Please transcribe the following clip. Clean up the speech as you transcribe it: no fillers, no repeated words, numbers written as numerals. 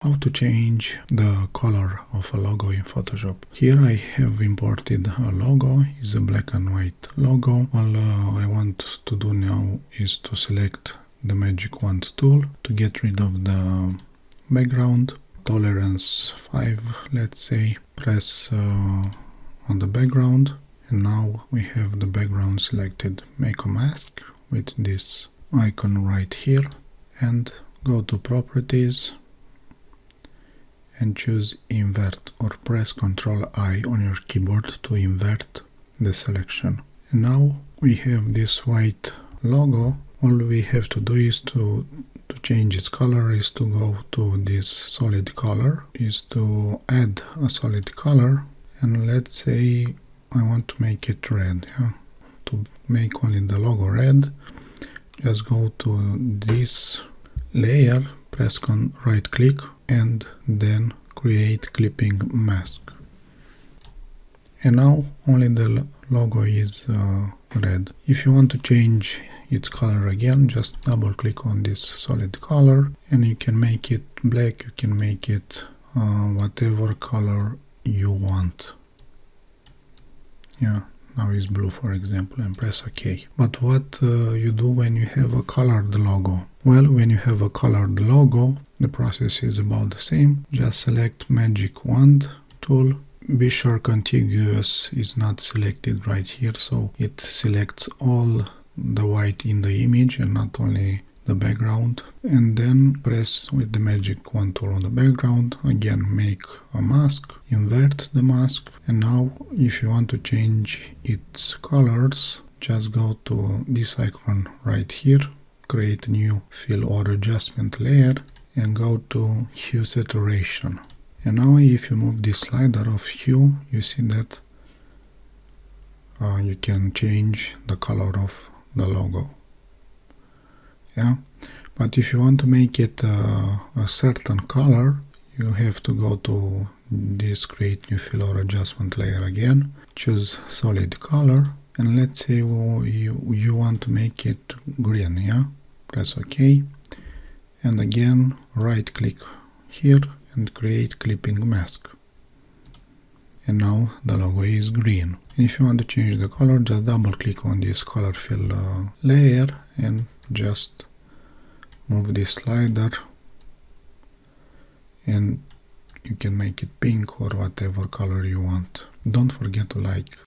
How to change the color of a logo in Photoshop. Here I have imported a logo, it's a black and white logo. All I want to do now is to select the magic wand tool to get rid of the background. Tolerance 5, let's say. Press on the background, and now we have the background selected. Make a mask with this icon right here and go to properties and choose invert, or press Ctrl I on your keyboard to invert the selection. And now we have this white logo. All we have to do is to change its color is to go to this solid color, is to add a solid color, and let's say I want to make it red. To make only the logo red, just go to this layer, press right click and then create clipping mask. And now only the logo is red. If you want to change its color again, just double click on this solid color and you can make it black, you can make it whatever color you want. Now it's blue, for example, and press OK. But what you do when you have a colored logo? Well, when you have a colored logo, the process is about the same. Just select magic wand tool. Be sure contiguous is not selected right here, so it selects all the white in the image and not only the background. And then press with the magic wand tool on the background. Again, make a mask, invert the mask, and now if you want to change its colors, just go to this icon right here, create a new fill or adjustment layer and go to hue saturation. And now if you move this slider of hue, you see that you can change the color of the logo. But if you want to make it a certain color, you have to go to this create new fill or adjustment layer again, choose solid color, and let's say you want to make it green. Press OK, and again right click here and create clipping mask. And now the logo is green. And if you want to change the color, just double click on this color fill layer and just move this slider and you can make it pink or whatever color you want. Don't forget to like,